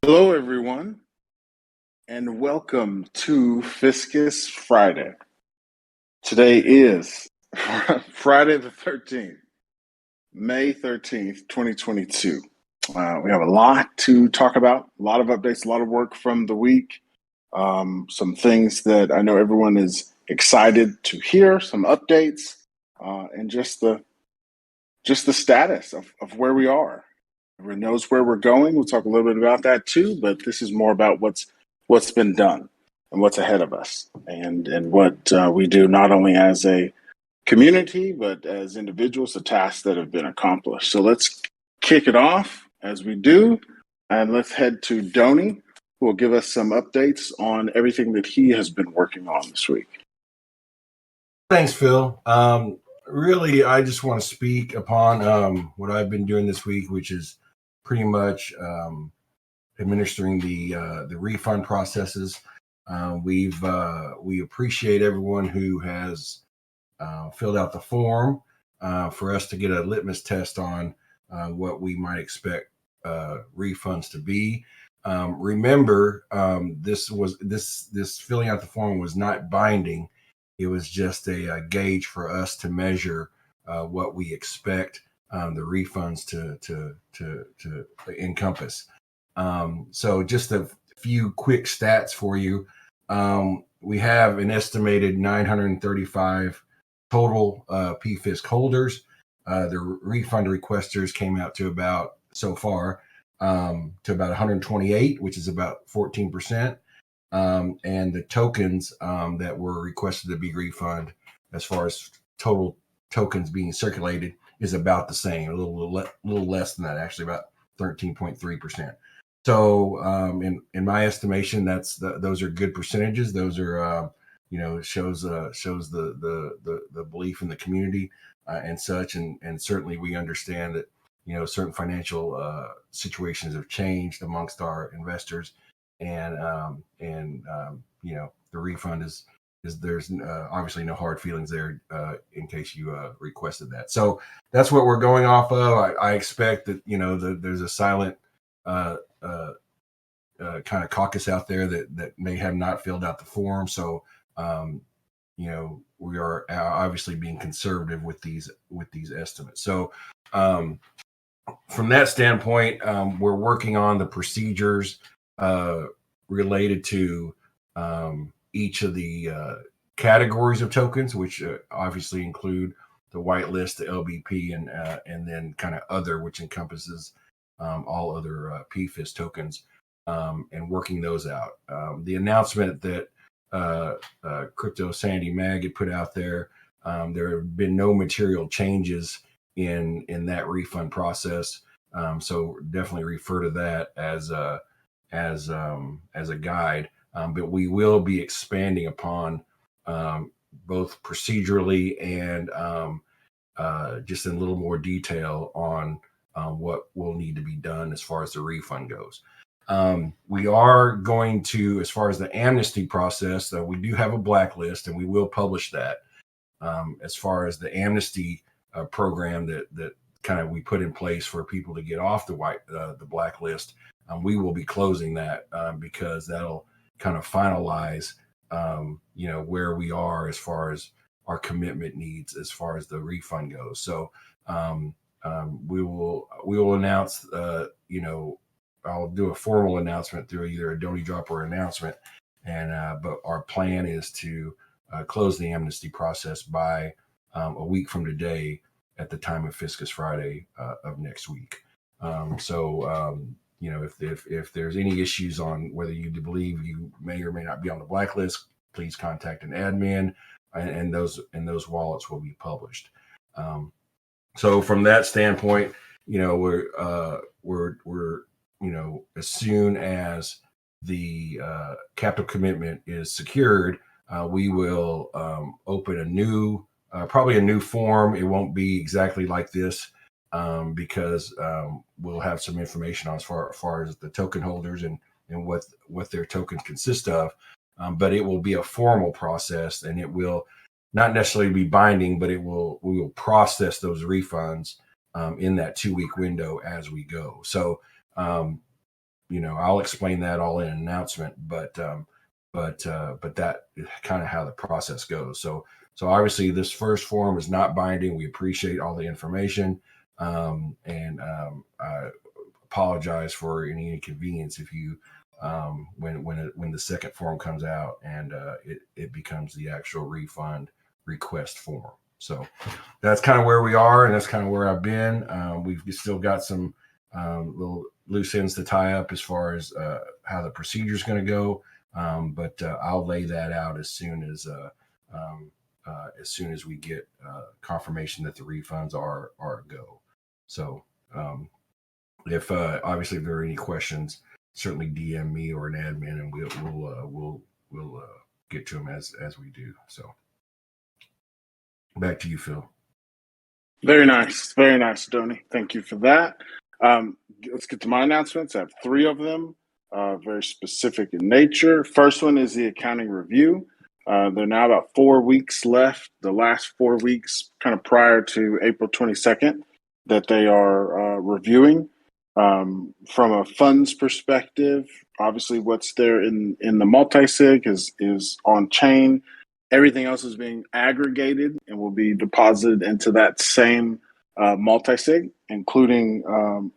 Hello, everyone, and welcome to Fiscus Friday. Today is Friday the 13th, May 13th, 2022. We have a lot to talk about, a lot of updates, a lot of work from the week, some things that I know everyone is excited to hear, some updates, and just the status of where we are. Everyone knows where we're going. We'll talk a little bit about that too, but this is more about what's been done and what's ahead of us, and what we do not only as a community but as individuals, the tasks that have been accomplished. So let's kick it off as we do, and let's head to Donnie, who will give us some updates on everything that he has been working on this week. Thanks, Phil. Really, I just want to speak upon what I've been doing this week, which is pretty much administering the refund processes. We appreciate everyone who has filled out the form for us to get a litmus test on what we might expect refunds to be. Remember, this filling out the form was not binding. It was just a gauge for us to measure what we expect the refunds to encompass. So just a few quick stats for you. We have an estimated 935 total PFISC holders. The refund requesters came out to about, so far, to about 128, which is about 14%. And the tokens that were requested to be refunded, as far as total tokens being circulated, is about the same, a little less than that, actually, about 13.3%. So in my estimation, those are good percentages. Those are shows the belief in the community and such, and certainly we understand that certain financial situations have changed amongst our investors, and the refund is there's obviously no hard feelings there in case you requested that. So that's what we're going off of. I expect that there's a silent kind of caucus out there that may have not filled out the form. So we are obviously being conservative with these estimates. So from that standpoint, we're working on the procedures related to each of the categories of tokens, which obviously include the whitelist, the LBP, and then kind of other, which encompasses all other PFISC tokens, and working those out. The announcement that Crypto Sandy Mag had put out there, there have been no material changes in that refund process. So definitely refer to that as a guide. But we will be expanding upon both procedurally and just in a little more detail on what will need to be done as far as the refund goes. We are going to, as far as the amnesty process, we do have a blacklist, and we will publish that. As far as the amnesty program that kind of we put in place for people to get off the blacklist, we will be closing that because that'll kind of finalize where we are as far as our commitment needs as far as the refund goes. So we will announce I'll do a formal announcement through either a Donny Drop or announcement, and but our plan is to close the amnesty process by a week from today at the time of Fiscus Friday of next week. If there's any issues on whether you believe you may or may not be on the blacklist, please contact an admin, and those wallets will be published. So from that standpoint, we're as soon as the capital commitment is secured, we will open probably a new form. It won't be exactly like this because we'll have some information on as far as the token holders and what their tokens consist of. But it will be a formal process, and it will not necessarily be binding, but we will process those refunds in that 2-week window as we go. So I'll explain that all in an announcement, but that is kind of how the process goes. So obviously this first forum is not binding. We appreciate all the information, and I apologize for any inconvenience if you when the second form comes out and it becomes the actual refund request form. So that's kind of where we are, and that's kind of where I've been. We've still got some little loose ends to tie up as far as how the procedure is going to go, but I'll lay that out as soon as we get confirmation that the refunds are a go. So if obviously if there are any questions, certainly DM me or an admin, and we'll get to them as we do. So back to you, Phil. Very nice, Donnie. Thank you for that. Let's get to my announcements. I have 3 of them, very specific in nature. First one is the accounting review. There are now about 4 weeks left, the last 4 weeks kind of prior to April 22nd, that they are reviewing. From a funds perspective, obviously what's there in the multi-sig is on chain. Everything else is being aggregated and will be deposited into that same multi-sig, including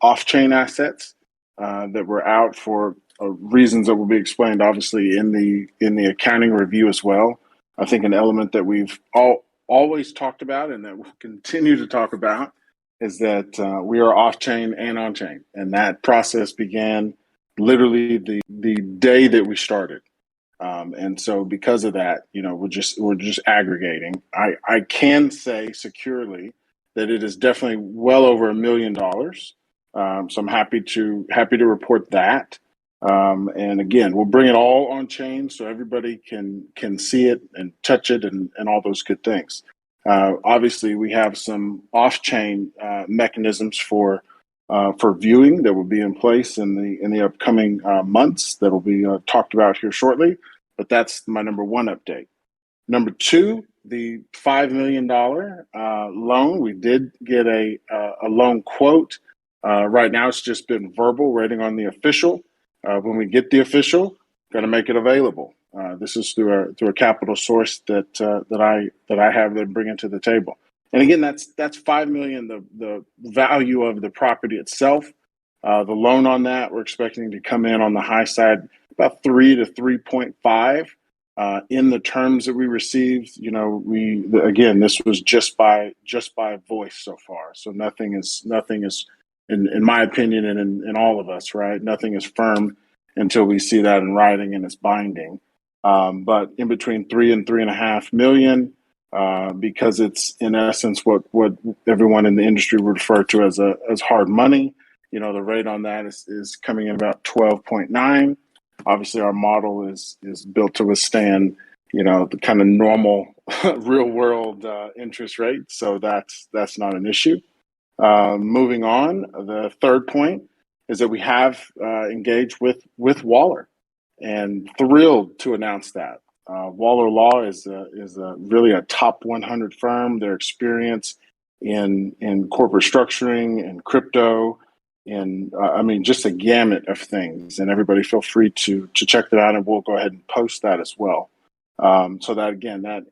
off-chain assets that were out for reasons that will be explained, obviously, in the accounting review as well. I think an element that we've always talked about and that we'll continue to talk about is that we are off-chain and on-chain, and that process began literally the day that we started. And so because of that, we're just aggregating. I can say securely that it is definitely well over $1 million. So I'm happy to report that. And again, we'll bring it all on chain so everybody can see it and touch it and all those good things. Obviously, we have some off-chain mechanisms for viewing that will be in place in the upcoming months that will be talked about here shortly. But that's my number 1 update. Number 2, the $5 million loan. We did get a loan quote. Right now, it's just been verbal, waiting on the official. When we get the official, going to make it available. This is through a capital source that I have that I'm bringing to the table. And again, that's $5 million, the value of the property itself. The loan on that, we're expecting to come in on the high side, about 3 to 3.5. In the terms that we received, again, this was just by voice so far. So nothing is in my opinion and in all of us, right? Nothing is firm until we see that in writing and it's binding. But in between 3 and 3.5 million, because it's in essence what everyone in the industry would refer to as hard money. The rate on that is coming in about 12.9. Obviously, our model is built to withstand, the kind of normal real world interest rate. So that's not an issue. Moving on, the third point is that we have engaged with Waller, and thrilled to announce that. Waller Law is really a top 100 firm. Their experience in corporate structuring and crypto, and just a gamut of things. And everybody feel free to check that out, and we'll go ahead and post that as well. So that again, that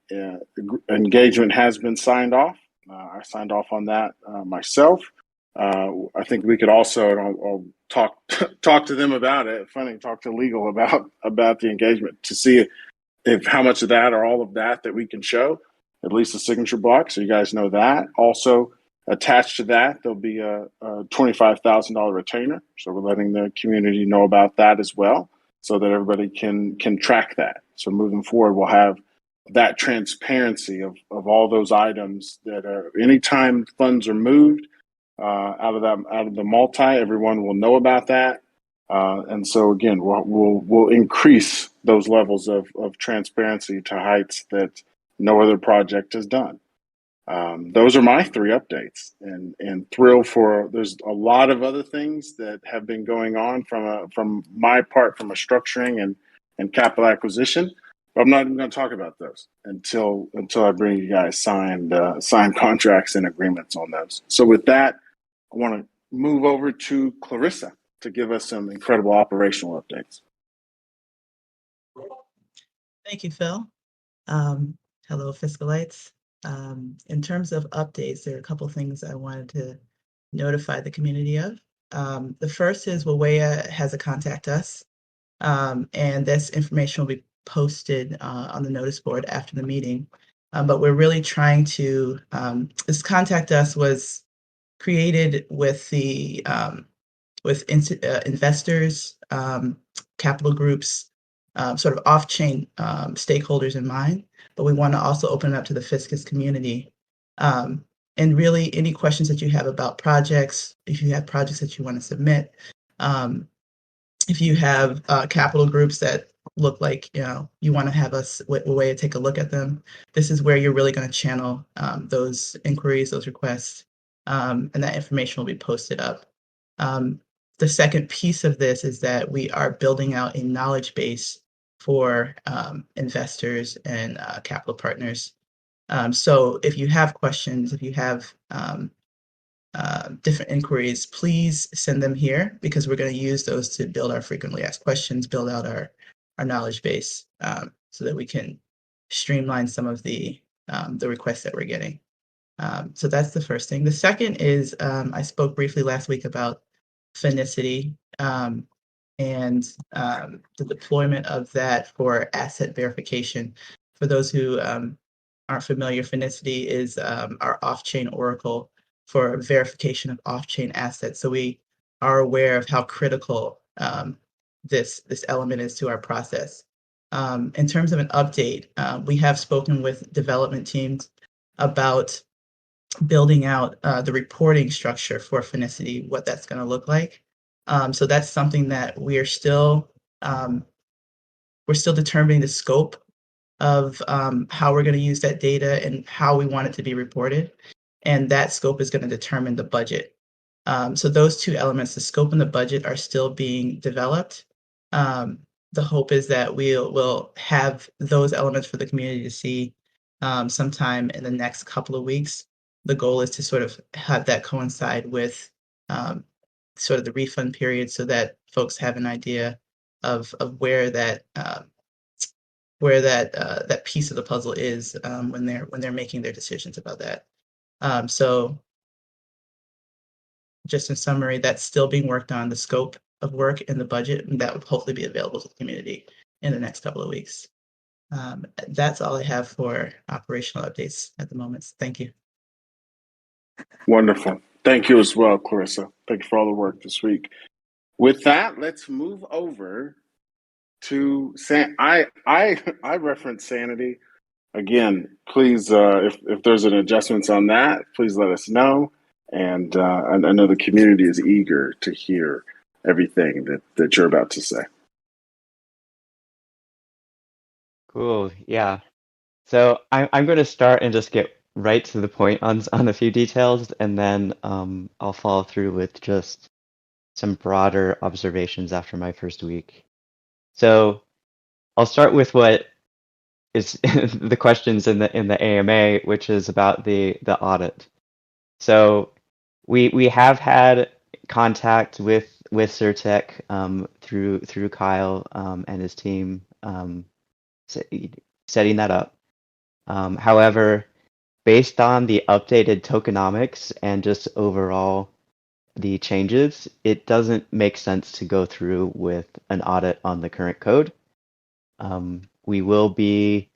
engagement has been signed off. I signed off on that myself. I think we could also, and I'll talk to them about it. Funny, talk to legal about the engagement to see if how much of that or all of that we can show, at least a signature block, so you guys know that. Also attached to that, there'll be a $25,000 retainer. So we're letting the community know about that as well, so that everybody can track that. So moving forward, we'll have that transparency of all those items that are anytime funds are moved out of the multi, everyone will know about that. And so again, we'll increase those levels of transparency to heights that no other project has done. Those are my 3 updates, and thrilled for. There's a lot of other things that have been going on from my part, from a structuring and capital acquisition. But I'm not even going to talk about those until I bring you guys signed contracts and agreements on those. So with that, I want to move over to Clarissa. to give us some incredible operational updates. Thank you, Phil. Hello, Fiscalites. In terms of updates, there are a couple things I wanted to notify the community of. The first is Wawea has a contact us, and this information will be posted on the notice board after the meeting. But we're really trying to, this contact us was created with the investors, capital groups, sort of off-chain stakeholders in mind, but we want to also open it up to the Fiscus community. And really, any questions that you have about projects, if you have projects that you want to submit, if you have capital groups that look like you want to have us a way to take a look at them, this is where you're really going to channel those inquiries, those requests, and that information will be posted up. The second piece of this is that we are building out a knowledge base for investors and capital partners. So if you have questions, if you have different inquiries, please send them here because we're going to use those to build our frequently asked questions, build out our knowledge base so that we can streamline some of the requests that we're getting. So that's the first thing. The second is I spoke briefly last week about Finicity and the deployment of that for asset verification. For those who aren't familiar, Finicity is our off-chain oracle for verification of off-chain assets. So we are aware of how critical this element is to our process. In terms of an update, we have spoken with development teams about building out the reporting structure for Finicity, what that's going to look like. So that's something that we're still determining the scope of how we're going to use that data and how we want it to be reported. And that scope is going to determine the budget. So those two elements, the scope and the budget, are still being developed. The hope is that we'll have those elements for the community to see sometime in the next couple of weeks. The goal is to sort of have that coincide with sort of the refund period so that folks have an idea of where that piece of the puzzle is when they're making their decisions about that. So just in summary, that's still being worked on, the scope of work and the budget, and that would hopefully be available to the community in the next couple of weeks. That's all I have for operational updates at the moment. Thank you. Wonderful. Thank you as well, Clarissa. Thank you for all the work this week. With that, let's move over to I reference Sanity. Again, please, if there's an adjustments on that, please let us know. And I know the community is eager to hear everything that you're about to say. Cool. Yeah. So I'm going to start and just get right to the point on a few details, and then I'll follow through with just some broader observations after my first week. So I'll start with what is the questions in the AMA, which is about the audit. So we have had contact with Certec through Kyle and his team setting that up. However, based on the updated tokenomics and just overall the changes, it doesn't make sense to go through with an audit on the current code. We will be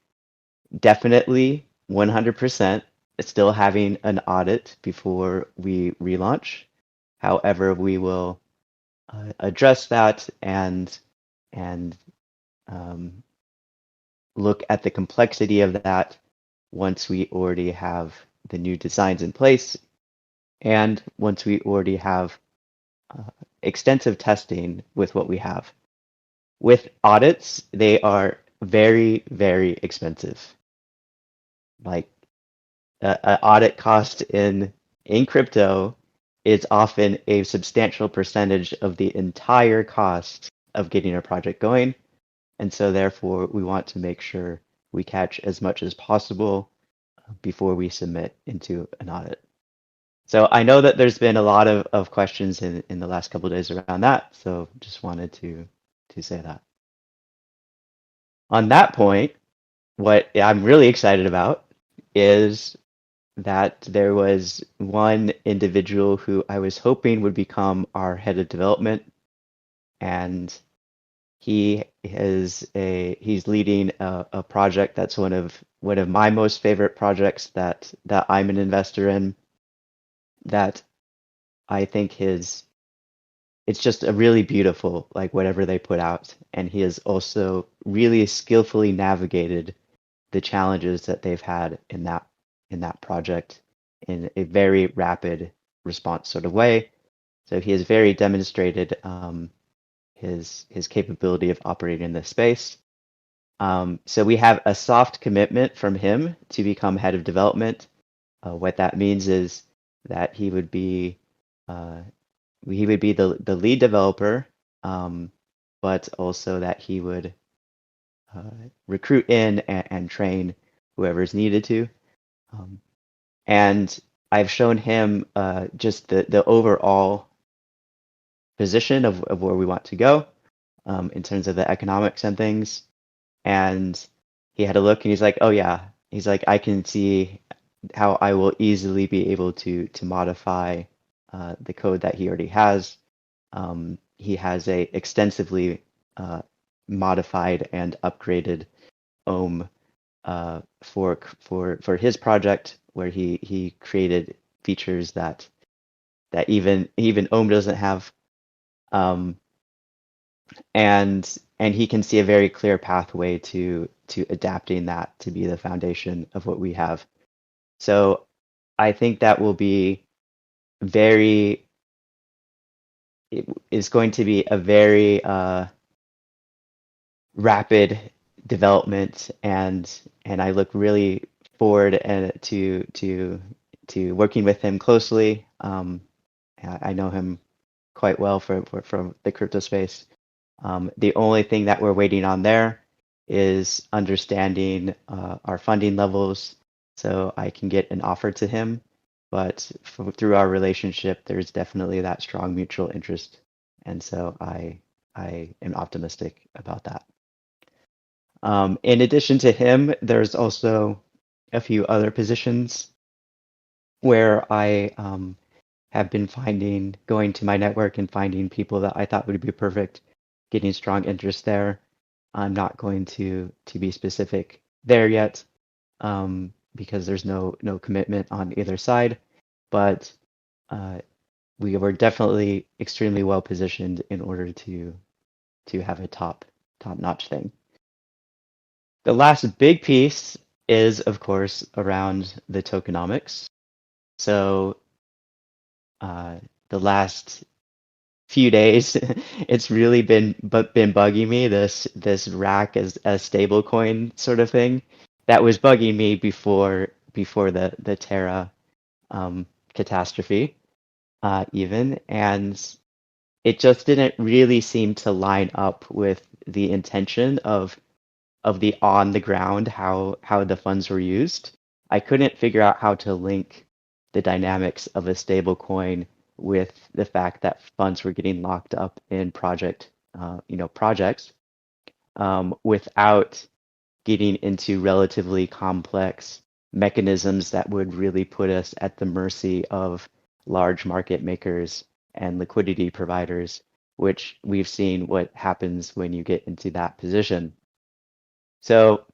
definitely 100% still having an audit before we relaunch. However, we will address that and look at the complexity of that once we already have the new designs in place and once we already have extensive testing with what we have. With audits, they are very, very expensive. Like an audit cost in crypto is often a substantial percentage of the entire cost of getting a project going. And so therefore, we want to make sure we catch as much as possible before we submit into an audit. So I know that there's been a lot of questions in the last couple of days around that. So just wanted to say that. On that point, what I'm really excited about is that there was one individual who I was hoping would become our head of development, and he's leading a project that's one of my most favorite projects that I'm an investor in. That I think it's just a really beautiful, like, whatever they put out, and he has also really skillfully navigated the challenges that they've had in that project in a very rapid response sort of way. So he has very demonstrated his capability of operating in this space. So we have a soft commitment from him to become head of development. What that means is that he would be the lead developer, but also that he would recruit in and train whoever's needed to. And I've shown him just the overall position of where we want to go in terms of the economics and things. And he had a look and he's like, oh yeah, he's like, I can see how I will easily be able to modify the code that he already has. He has a extensively modified and upgraded Ohm fork for his project, where he created features that even Ohm doesn't have, and he can see a very clear pathway to adapting that to be the foundation of what we have. So I think that will be it is going to be a very rapid development, and I look really forward to working with him closely. I know him quite well from the crypto space. The only thing that we're waiting on there is understanding our funding levels, so I can get an offer to him. But through our relationship, there's definitely that strong mutual interest, and so I am optimistic about that. In addition to him, there's also a few other positions where I have been going to my network and finding people that I thought would be perfect, getting strong interest there. I'm not going to be specific there yet because there's no commitment on either side, but we were definitely extremely well positioned in order to have a top-notch thing. The last big piece is, of course, around the tokenomics. So the last few days, it's really been bugging me, this rack as a stable coin sort of thing. That was bugging me before the Terra catastrophe even, and it just didn't really seem to line up with the intention of the on the ground, how the funds were used. I couldn't figure out how to link the dynamics of a stable coin with the fact that funds were getting locked up in projects without getting into relatively complex mechanisms that would really put us at the mercy of large market makers and liquidity providers, which we've seen what happens when you get into that position. So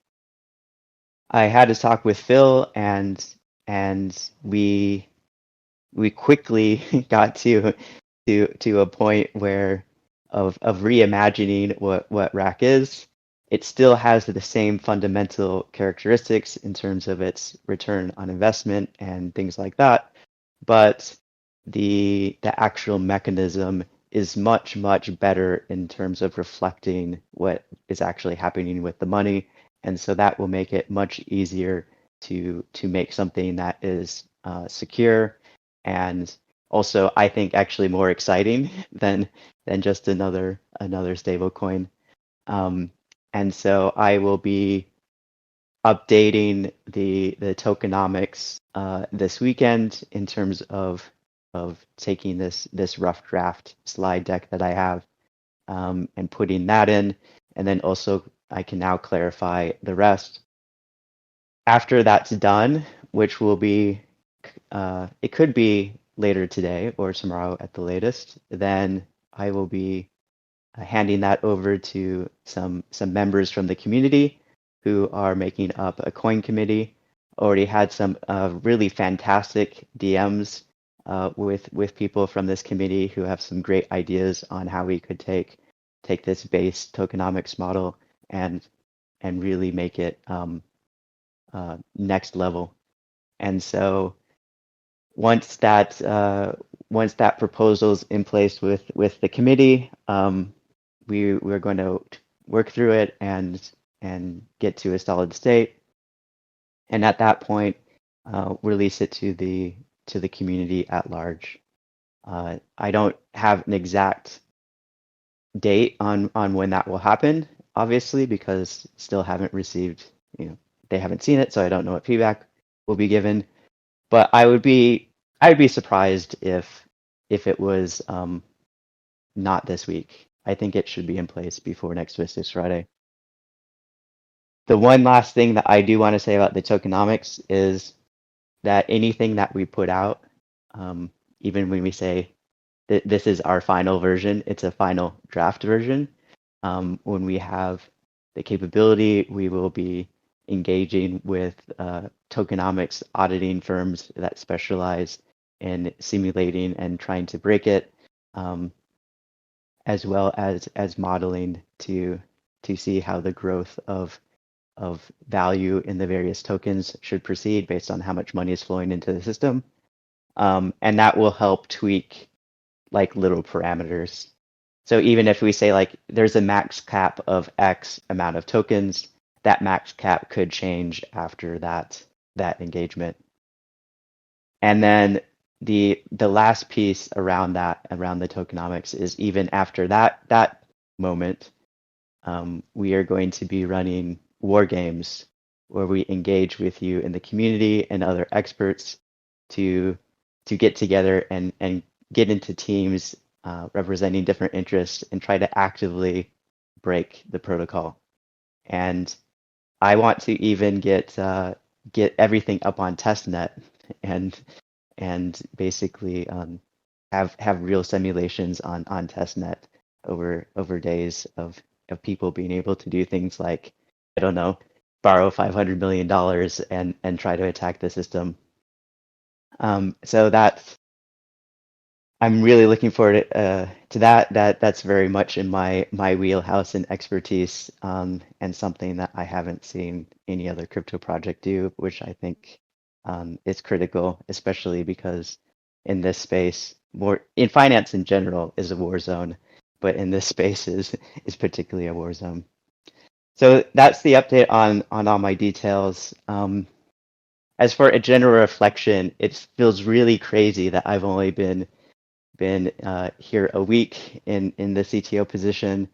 I had to talk with Phil, and we quickly got to a point where of reimagining what RAC is. It still has the same fundamental characteristics in terms of its return on investment and things like that, but the actual mechanism is much better in terms of reflecting what is actually happening with the money, and so that will make it much easier to make something that is secure, and also I think actually more exciting than just another stable coin. And so I will be updating the tokenomics this weekend in terms of taking this rough draft slide deck that I have and putting that in, and then also I can now clarify the rest. After that's done, which will be it could be later today or tomorrow at the latest, then I will be handing that over to some members from the community who are making up a coin committee. Already had some really fantastic DMs with people from this committee who have some great ideas on how we could take this base tokenomics model and really make it next level. And so once that proposal's in place with the committee, we're going to work through it and get to a solid state, and at that point, release it to the community at large. I don't have an exact date on when that will happen, obviously, because still haven't received, they haven't seen it, so I don't know what feedback will be given. But I would be surprised if it was not this week. I think it should be in place before next Fiscus Friday. The one last thing that I do want to say about the tokenomics is that anything that we put out, even when we say that this is our final version, it's a final draft version. When we have the capability, we will be engaging with tokenomics auditing firms that specialize in simulating and trying to break it, as well as modeling to see how the growth of value in the various tokens should proceed based on how much money is flowing into the system. And that will help tweak like little parameters. So even if we say like there's a max cap of X amount of tokens, that max cap could change after that engagement. And then the last piece around the tokenomics is even after that moment, we are going to be running war games where we engage with you in the community and other experts to get together and get into teams representing different interests and try to actively break the protocol. And I want to even get everything up on testnet and basically have real simulations on testnet over days of people being able to do things like, I don't know, borrow $500 million and try to attack the system. So I'm really looking forward to that. That's very much in my wheelhouse and expertise, and something that I haven't seen any other crypto project do, which I think is critical, especially because in this space, in finance in general is a war zone, but in this space is particularly a war zone. So that's the update on all my details. As for a general reflection, it feels really crazy that I've only been here a week in the CTO position.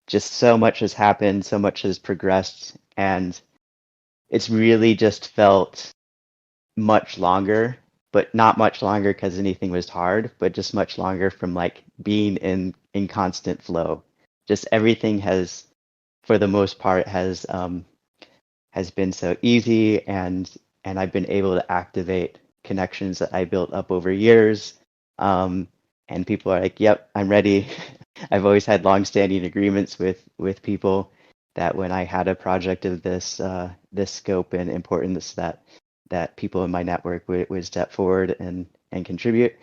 Just so much has happened, so much has progressed, and it's really just felt much longer, but not much longer because anything was hard, but just much longer from like being in constant flow. Just everything has, for the most part, has been so easy, and I've been able to activate connections that I built up over years. And people are like, "Yep, I'm ready." I've always had long-standing agreements with people that when I had a project of this scope and importance, that people in my network would step forward and contribute.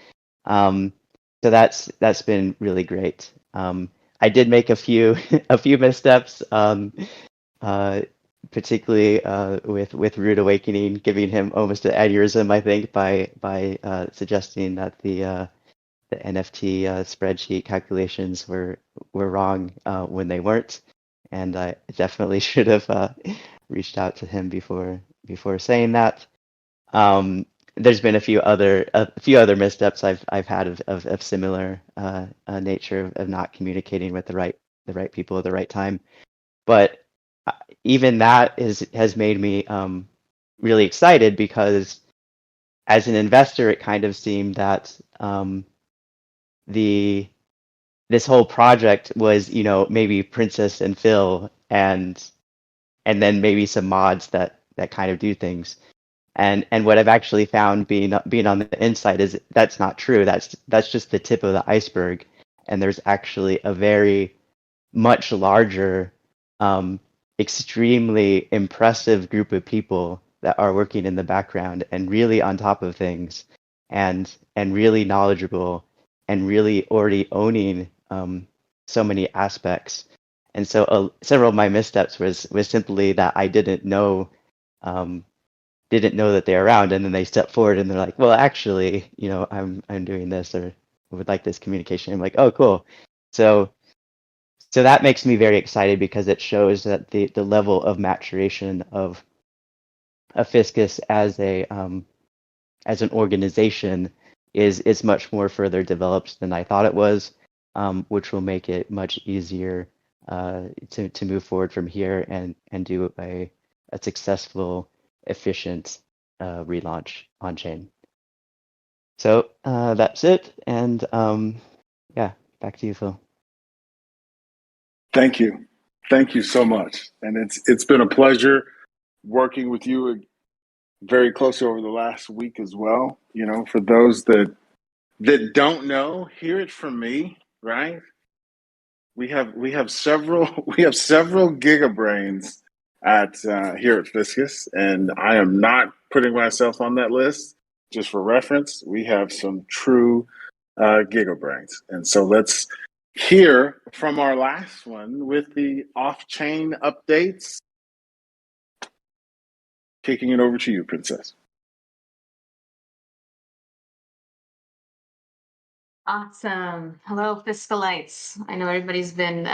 So that's been really great. I did make a few missteps, particularly with Rude Awakening, giving him almost an aneurysm, I think, by suggesting that the NFT spreadsheet calculations were wrong when they weren't, and I definitely should have reached out to him before saying that. There's been a few other missteps I've had of similar nature of not communicating with the right people at the right time, but even that has made me really excited, because as an investor, it kind of seemed that this whole project was, maybe Princess and Phil, and then maybe some mods that kind of do things. And what I've actually found being on the inside is that's not true. That's just the tip of the iceberg, and there's actually a very much larger, extremely impressive group of people that are working in the background and really on top of things, and really knowledgeable, and really already owning so many aspects. And so several of my missteps was simply that I didn't know that they're around, and then they step forward and they're like, well, actually, I'm doing this, or would like this communication. I'm like, oh, cool. So that makes me very excited, because it shows that the level of maturation of Fiscus as an organization is much more further developed than I thought it was, which will make it much easier to move forward from here and do a successful, efficient relaunch on chain. So that's it, and yeah, back to you, Phil. Thank you so much, and it's been a pleasure working with you very closely over the last week as well. For those that don't know, hear it from me, right? We have several gigabrains at here at Fiscus, and I am not putting myself on that list. Just for reference, we have some true gigabrains, and so let's hear from our last one with the off-chain updates. Kicking it over to you, Princess. Awesome. Hello, Fiscalites. I know everybody's been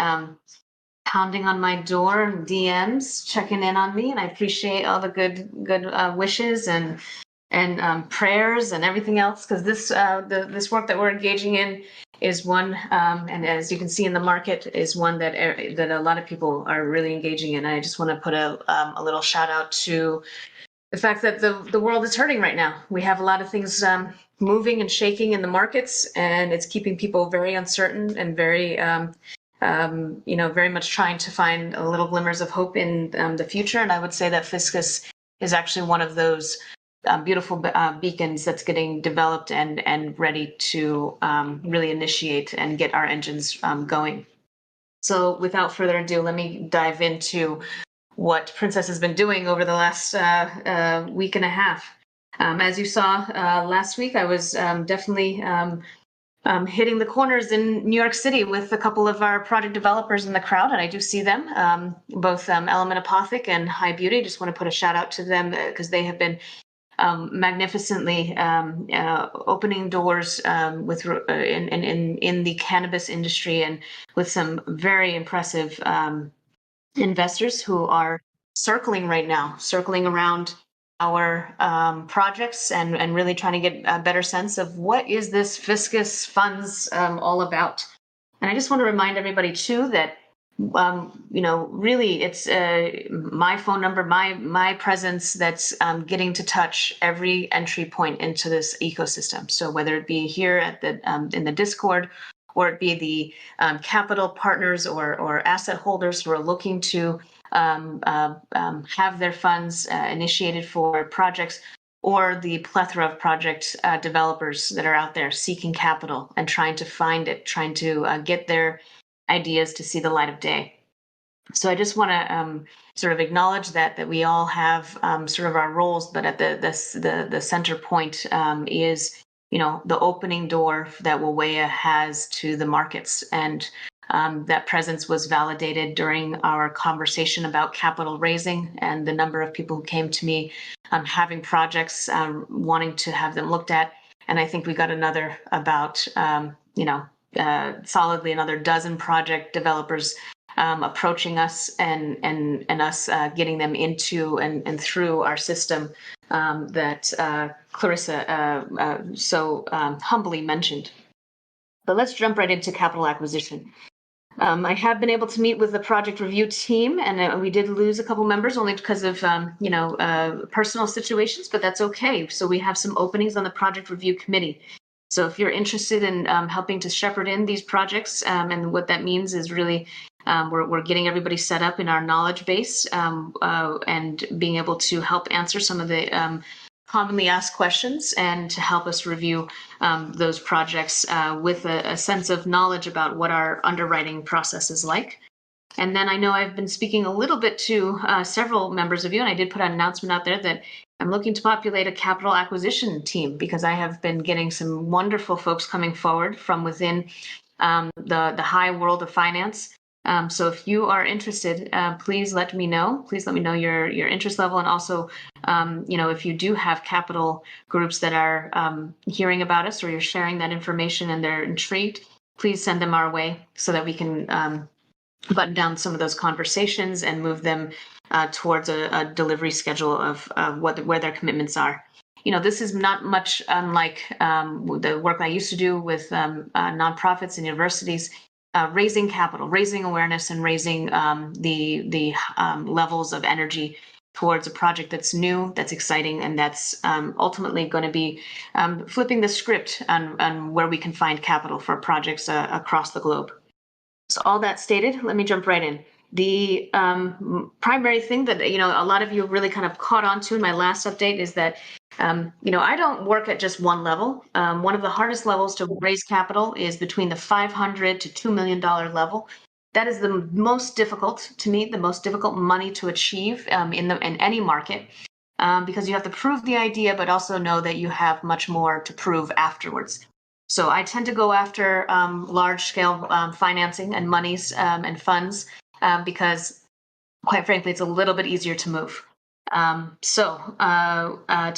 pounding on my door and DMs, checking in on me, and I appreciate all the good wishes and prayers and everything else, because this work that we're engaging in is one, and as you can see in the market, is one that a lot of people are really engaging in. I just want to put a little shout out to the fact that the world is hurting right now. We have a lot of things moving and shaking in the markets, and it's keeping people very uncertain and very, very much trying to find a little glimmers of hope in the future. And I would say that Fiscus is actually one of those beautiful beacons that's getting developed and ready to really initiate and get our engines going. So without further ado, let me dive into what Princess has been doing over the last week and a half. As you saw last week, I was definitely hitting the corners in New York City with a couple of our project developers in the crowd, and I do see them, both Element Apothic and High Beauty. Just want to put a shout out to them, because they have been magnificently opening doors with in the cannabis industry, and with some very impressive investors who are circling around our projects, and really trying to get a better sense of what is this Fiscus Funds all about. And I just want to remind everybody too that really it's my phone number, my presence that's getting to touch every entry point into this ecosystem. So whether it be here at the in the Discord, or it be the capital partners or asset holders who are looking to have their funds initiated for projects, or the plethora of project developers that are out there seeking capital and trying to find it, trying to get their ideas to see the light of day. So I just want to sort of acknowledge that we all have sort of our roles, but at the center point is the opening door that Wawea has to the markets, and that presence was validated during our conversation about capital raising, and the number of people who came to me having projects, wanting to have them looked at. And I think we got another about solidly another dozen project developers approaching us, and us getting them into and through our system that Clarissa so humbly mentioned. But let's jump right into capital acquisition. I have been able to meet with the project review team, and we did lose a couple members only because of personal situations, but that's okay. So we have some openings on the project review committee. So if you're interested in helping to shepherd in these projects, and what that means is really we're getting everybody set up in our knowledge base and being able to help answer some of the commonly asked questions and to help us review those projects with a sense of knowledge about what our underwriting process is like. And then I know I've been speaking a little bit to several members of you, and I did put an announcement out there that I'm looking to populate a capital acquisition team because I have been getting some wonderful folks coming forward from within the high world of finance. So if you are interested, please let me know. Please let me know your interest level, and also, if you do have capital groups that are hearing about us or you're sharing that information and they're intrigued, please send them our way so that we can button down some of those conversations and move them towards a delivery schedule of where their commitments are. This is not much unlike the work I used to do with nonprofits and universities, raising capital, raising awareness, and raising the levels of energy towards a project that's new, that's exciting, and that's ultimately going to be flipping the script on where we can find capital for projects across the globe. So all that stated, let me jump right in. The primary thing that a lot of you really kind of caught on to in my last update is that I don't work at just one level. One of the hardest levels to raise capital is between the $500 to $2 million level. That is the most difficult to me, the most difficult money to achieve in any market, because you have to prove the idea, but also know that you have much more to prove afterwards. So I tend to go after large-scale financing and monies and funds because, quite frankly, it's a little bit easier to move. To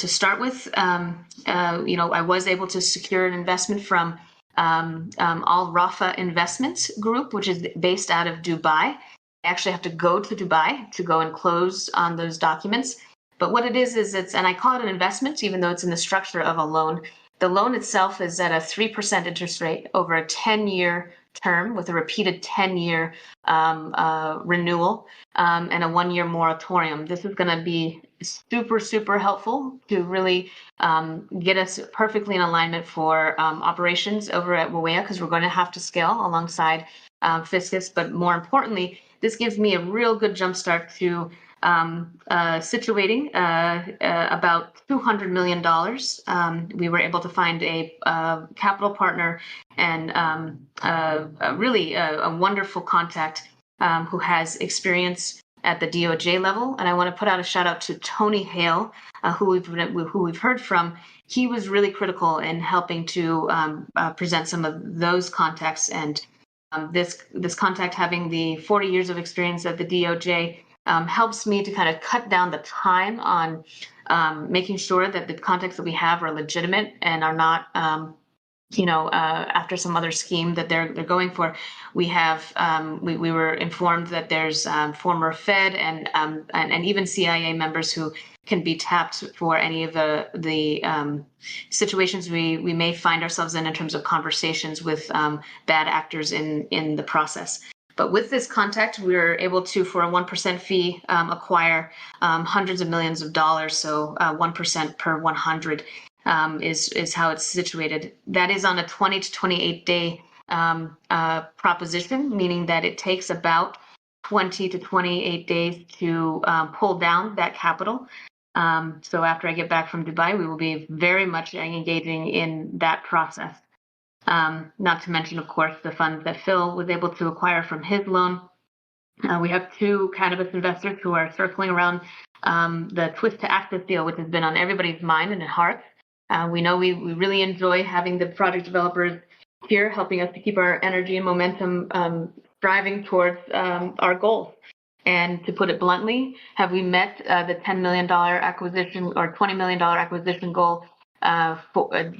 start with, I was able to secure an investment from Al Rafa Investments Group, which is based out of Dubai. I actually have to go to Dubai to go and close on those documents. But what it is and I call it an investment, even though it's in the structure of a loan. The loan itself is at a 3% interest rate over a 10-year term with a repeated 10-year renewal and a 1-year moratorium. This is going to be super, super helpful to really get us perfectly in alignment for operations over at Wawea, because we're going to have to scale alongside Fiscus. But more importantly, this gives me a real good jumpstart to situating about $200 million. We were able to find a capital partner and really a wonderful contact who has experience at the DOJ level. And I want to put out a shout out to Tony Hale, who we've heard from. He was really critical in helping to present some of those contacts. And this contact, having the 40 years of experience at the DOJ, helps me to kind of cut down the time on making sure that the contacts that we have are legitimate and are not, after some other scheme that they're going for. We were informed that there's former Fed and even CIA members who can be tapped for any of the situations we may find ourselves in terms of conversations with bad actors in the process. But with this contact, we were able to, for a 1% fee, acquire hundreds of millions of dollars. So 1% per 100 is how it's situated. That is on a 20 to 28 day proposition, meaning that it takes about 20 to 28 days to pull down that capital. So after I get back from Dubai, we will be very much engaging in that process. Not to mention, of course, the funds that Phil was able to acquire from his loan. We have 2 cannabis investors who are circling around the Twist to Access deal, which has been on everybody's mind and heart. We know we really enjoy having the project developers here helping us to keep our energy and momentum driving towards our goals. And to put it bluntly, have we met the $10 million acquisition or $20 million acquisition goal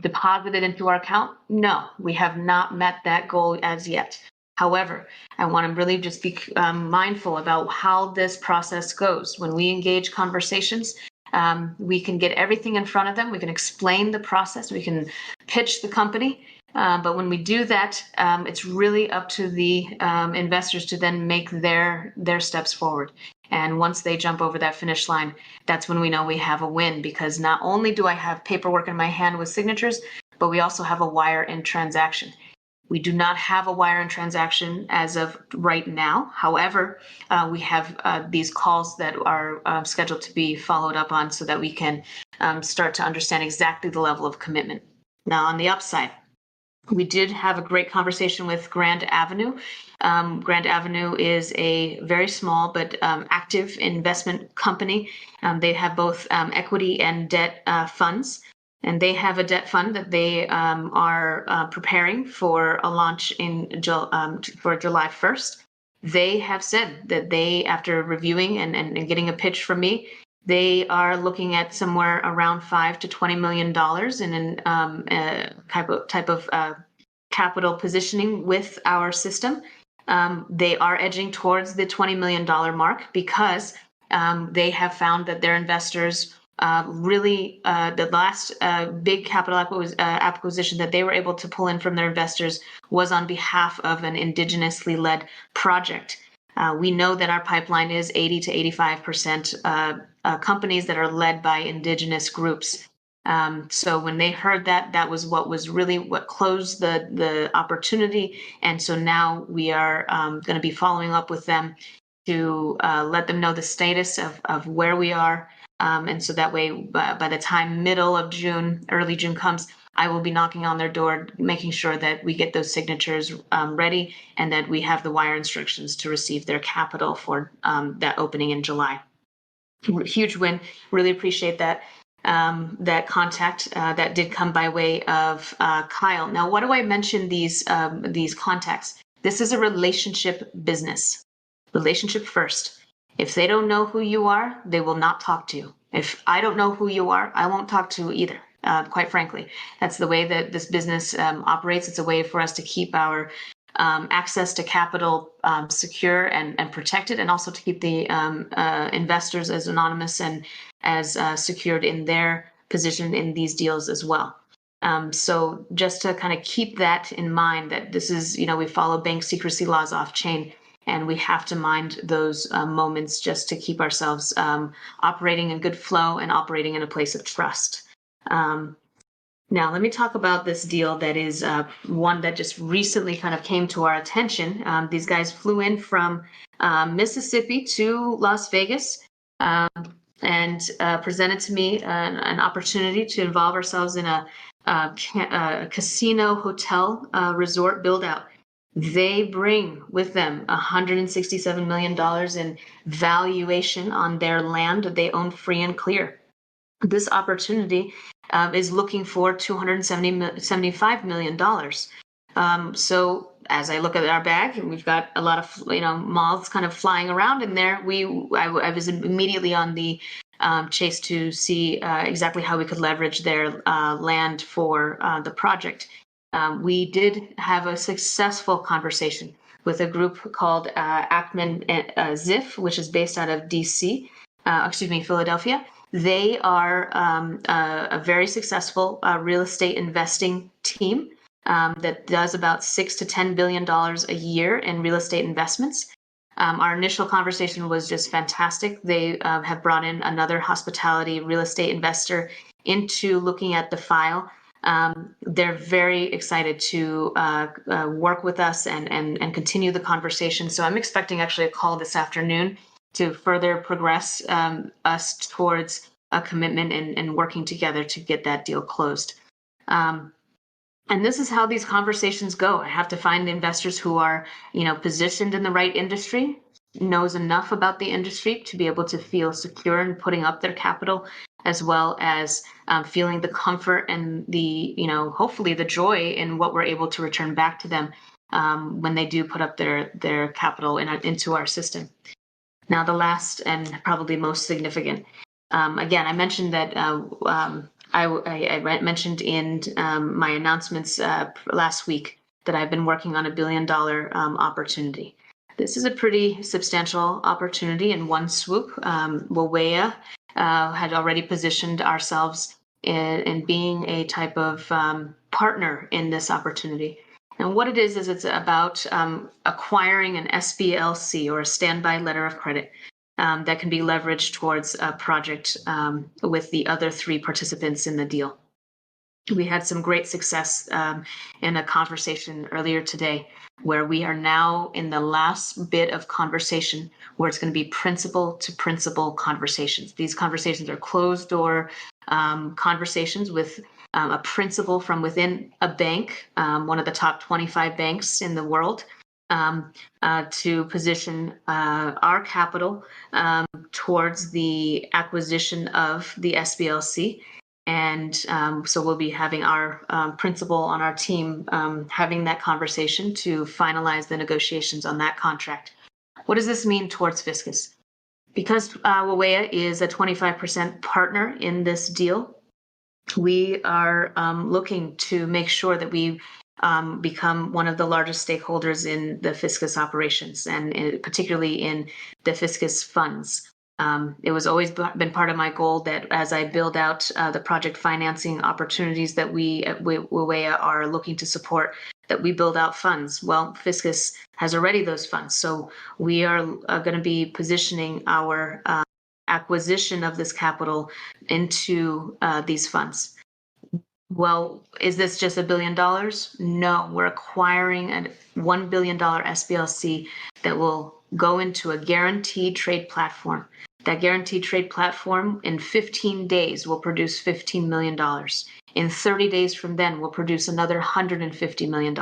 deposited into our account? No, we have not met that goal as yet. However, I want to really just be mindful about how this process goes. When we engage conversations, we can get everything in front of them. We can explain the process. We can pitch the company. But when we do that, it's really up to the investors to then make their steps forward. And once they jump over that finish line, that's when we know we have a win, because not only do I have paperwork in my hand with signatures, but we also have a wire in transaction. We do not have a wire in transaction as of right now. However, we have these calls that are scheduled to be followed up on so that we can start to understand exactly the level of commitment. Now, on the upside, we did have a great conversation with Grand Avenue. Grand Avenue is a very small but active investment company. They have both equity and debt funds. And they have a debt fund that they are preparing for a launch for July 1st. They have said that they, after reviewing and getting a pitch from me, they are looking at somewhere around $5 to $20 million in a type of capital positioning with our system. They are edging towards the $20 million mark because they have found that their investors really, the last big capital acquisition that they were able to pull in from their investors was on behalf of an indigenously led project. We know that our pipeline is 80 to 85% companies that are led by indigenous groups. So when they heard that, that was what closed the opportunity. And so now we are going to be following up with them to let them know the status of where we are. And so that way, by the time middle of June, early June comes, I will be knocking on their door, making sure that we get those signatures ready and that we have the wire instructions to receive their capital for that opening in July. Huge win. Really appreciate that. That contact that did come by way of Kyle. Now, why do I mention these contacts? This is a relationship business. Relationship first. If they don't know who you are, they will not talk to you. If I don't know who you are, I won't talk to you either. Quite frankly, that's the way that this business operates. It's a way for us to keep our access to capital secure and protected, and also to keep the investors as anonymous and as secured in their position in these deals as well. So just to kind of keep that in mind, that this is, we follow bank secrecy laws off chain, and we have to mind those moments just to keep ourselves operating in good flow and operating in a place of trust. Now, let me talk about this deal that is one that just recently kind of came to our attention. These guys flew in from Mississippi to Las Vegas and presented to me an opportunity to involve ourselves in a casino hotel resort build out. They bring with them $167 million in valuation on their land that they own free and clear. This opportunity is looking for $275 million. So as I look at our bag, we've got a lot of moths kind of flying around in there. I was immediately on the chase to see exactly how we could leverage their land for the project. We did have a successful conversation with a group called Ackman Ziff, which is based out of Philadelphia. They are a very successful real estate investing team that does about $6 to $10 billion a year in real estate investments. Our initial conversation was just fantastic. They have brought in another hospitality real estate investor into looking at the file. They're very excited to work with us and continue the conversation. So I'm expecting actually a call this afternoon to further progress us towards a commitment and working together to get that deal closed. And this is how these conversations go. I have to find investors who are, positioned in the right industry, knows enough about the industry to be able to feel secure in putting up their capital, as well as feeling the comfort and the, hopefully the joy in what we're able to return back to them when they do put up their capital into our system. Now, the last and probably most significant, again, I mentioned that I mentioned in my announcements last week that I've been working on $1 billion opportunity. This is a pretty substantial opportunity in one swoop. Wawea had already positioned ourselves in being a type of partner in this opportunity. And what it is it's about acquiring an SBLC, or a standby letter of credit, that can be leveraged towards a project with the other 3 participants in the deal. We had some great success in a conversation earlier today, where we are now in the last bit of conversation, where it's going to be principal to principal conversations. These conversations are closed door conversations with a principal from within a bank, one of the top 25 banks in the world, to position our capital towards the acquisition of the SBLC. And so we'll be having our principal on our team having that conversation to finalize the negotiations on that contract. What does this mean towards Fiscus? Because Wawea is a 25% partner in this deal, we are looking to make sure that we become one of the largest stakeholders in the Fiscus operations, and particularly in the Fiscus funds. It was always been part of my goal that as I build out the project financing opportunities that we at Wawea are looking to support, that we build out funds. Well, Fiscus has already those funds, so we are going to be positioning our acquisition of this capital into these funds. Well, is this just $1 billion? No, we're acquiring a $1 billion SBLC that will go into a guaranteed trade platform. That guaranteed trade platform in 15 days will produce $15 million. In 30 days from then, will produce another $150 million.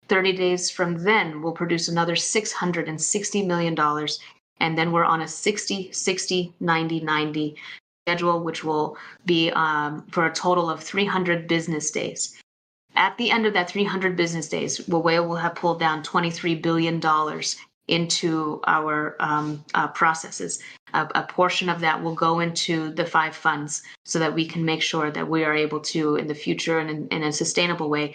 30 days from then, will produce another $660 million. And then we're on a 60, 60, 90, 90 schedule, which will be for a total of 300 business days. At the end of that 300 business days, Wawea will have pulled down $23 billion into our processes. A portion of that will go into the 5 funds so that we can make sure that we are able to, in the future and in a sustainable way,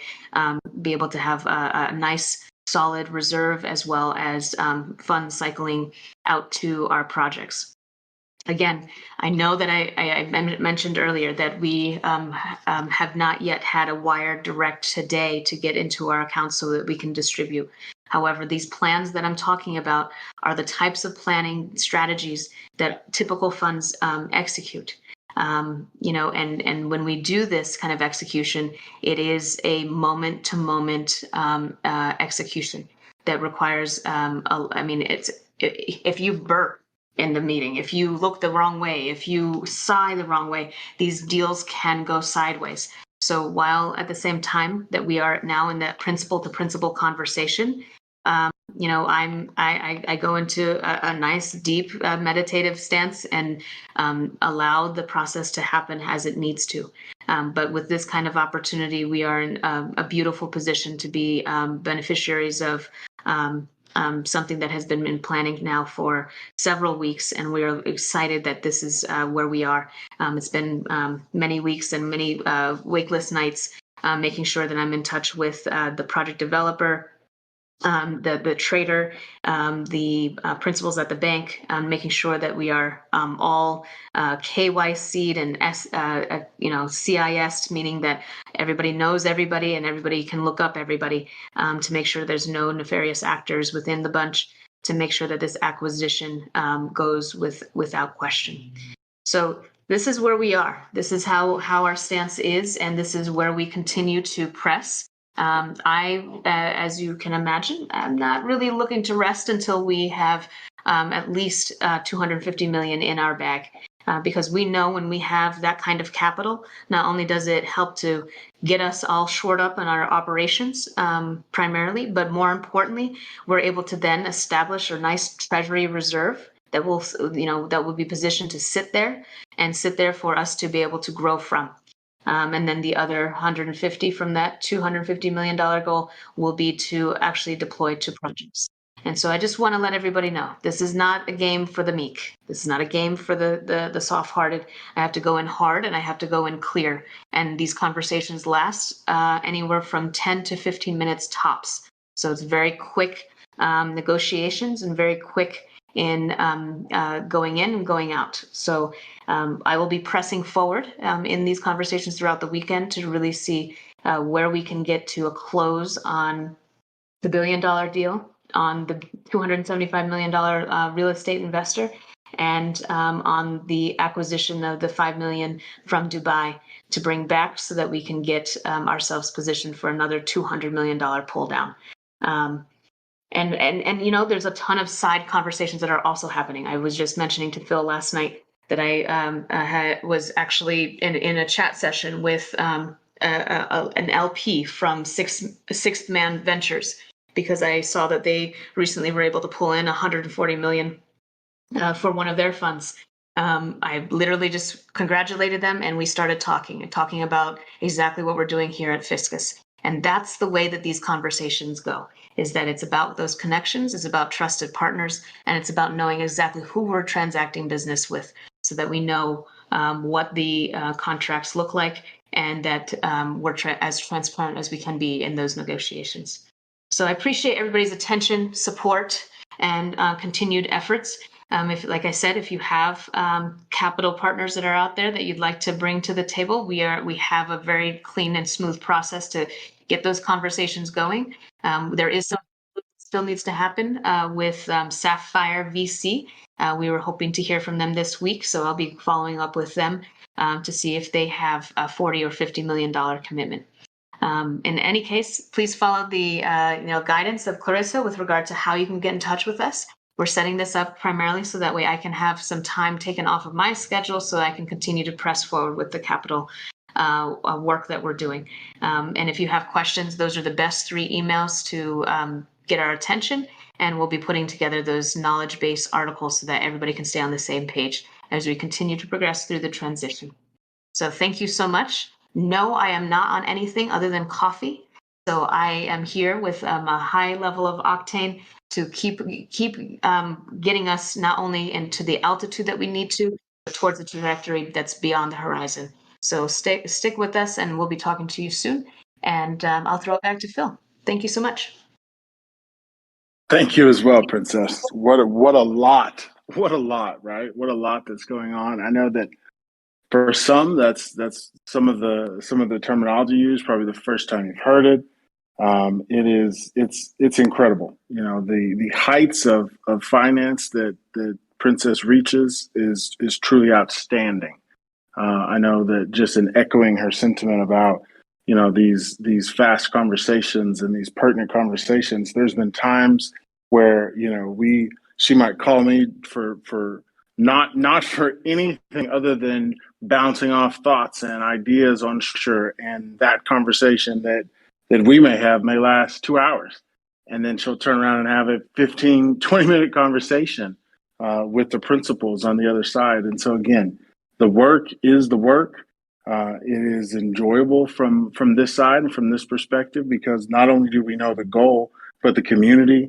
be able to have a nice, solid reserve, as well as funds cycling out to our projects. Again, I know that I mentioned earlier that we have not yet had a wire direct today to get into our accounts so that we can distribute. However, these plans that I'm talking about are the types of planning strategies that typical funds execute. And when we do this kind of execution, it is a moment-to-moment execution that requires. If you burp in the meeting, if you look the wrong way, if you sigh the wrong way, these deals can go sideways. So while at the same time that we are now in that principal-to-principal conversation, I go into a nice, deep, meditative stance and allow the process to happen as it needs to. But with this kind of opportunity, we are in a beautiful position to be beneficiaries of something that has been in planning now for several weeks, and we are excited that this is where we are. It's been many weeks and many wakeless nights, making sure that I'm in touch with the project developer, the trader, the principals at the bank, making sure that we are all KYC'd and CIS'd, meaning that everybody knows everybody and everybody can look up everybody, to make sure there's no nefarious actors within the bunch, to make sure that this acquisition goes without question. So this is where we are. This is how our stance is, and this is where we continue to press. As you can imagine, I'm not really looking to rest until we have at least $250 million in our bag, because we know when we have that kind of capital, not only does it help to get us all shored up in our operations primarily, but more importantly, we're able to then establish a nice treasury reserve that will be positioned to sit there for us to be able to grow from. And then the other 150 from that $250 million goal will be to actually deploy to projects. And so I just want to let everybody know, this is not a game for the meek. This is not a game for the soft-hearted. I have to go in hard and I have to go in clear. And these conversations last anywhere from 10 to 15 minutes tops. So it's very quick negotiations and very quick in going in and going out. So I will be pressing forward in these conversations throughout the weekend to really see where we can get to a close on the $1 billion deal, on the $275 million real estate investor, and on the acquisition of the $5 million from Dubai to bring back so that we can get ourselves positioned for another $200 million pull down. And you know, there's a ton of side conversations that are also happening. I was just mentioning to Phil last night that I was actually in a chat session with an LP from Sixth Man Ventures, because I saw that they recently were able to pull in $140 million for one of their funds. I literally just congratulated them, and we started talking about exactly what we're doing here at Fiscus. And that's the way that these conversations go, is that it's about those connections, it's about trusted partners, and it's about knowing exactly who we're transacting business with so that we know what the contracts look like, and that we're as transparent as we can be in those negotiations. So I appreciate everybody's attention, support, and continued efforts. If, like I said, if you have capital partners that are out there that you'd like to bring to the table, we have a very clean and smooth process to get those conversations going. There is some that still needs to happen with Sapphire VC. We were hoping to hear from them this week, so I'll be following up with them to see if they have a $40 or $50 million commitment. In any case, please follow the guidance of Clarissa with regard to how you can get in touch with us. We're setting this up primarily so that way I can have some time taken off of my schedule so that I can continue to press forward with the capital work that we're doing. And if you have questions, those are the best 3 emails to get our attention, and we'll be putting together those knowledge-based articles so that everybody can stay on the same page as we continue to progress through the transition. So thank you so much. No, I am not on anything other than coffee. So I am here with a high level of octane to keep getting us not only into the altitude that we need to, but towards a trajectory that's beyond the horizon. So stick with us, and we'll be talking to you soon. And I'll throw it back to Phil. Thank you so much. Thank you as well, Princess. What a lot, right? What a lot that's going on. I know that for some, that's some of the terminology used, probably the first time you've heard it. It's incredible. You know, the heights of finance that Princess reaches is truly outstanding. I know that just in echoing her sentiment about, you know, these fast conversations and these pertinent conversations, there's been times where, you know, she might call me for not for anything other than bouncing off thoughts and ideas on structure, and that conversation that we may last 2 hours. And then she'll turn around and have a 15, 20-minute conversation with the principals on the other side. And so again, the work is the work. It is enjoyable from this side and from this perspective, because not only do we know the goal, but the community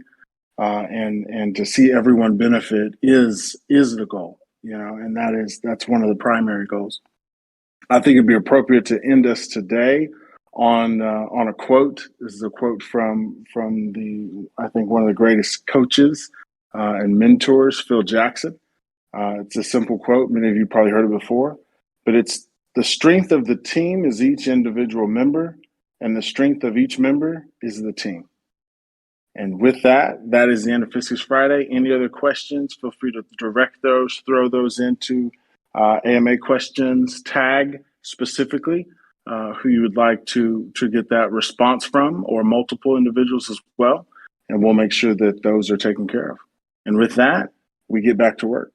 and to see everyone benefit is the goal, you know, and that's one of the primary goals. I think it'd be appropriate to end us today on a quote. This is a quote from I think one of the greatest coaches and mentors, Phil Jackson. It's a simple quote. Many of you probably heard it before, but it's: the strength of the team is each individual member, and the strength of each member is the team. And with that is the end of Fiscus Friday. Any other questions, feel free to direct those, throw those into AMA questions, tag specifically who you would like to get that response from, or multiple individuals as well. And we'll make sure that those are taken care of. And with that, we get back to work.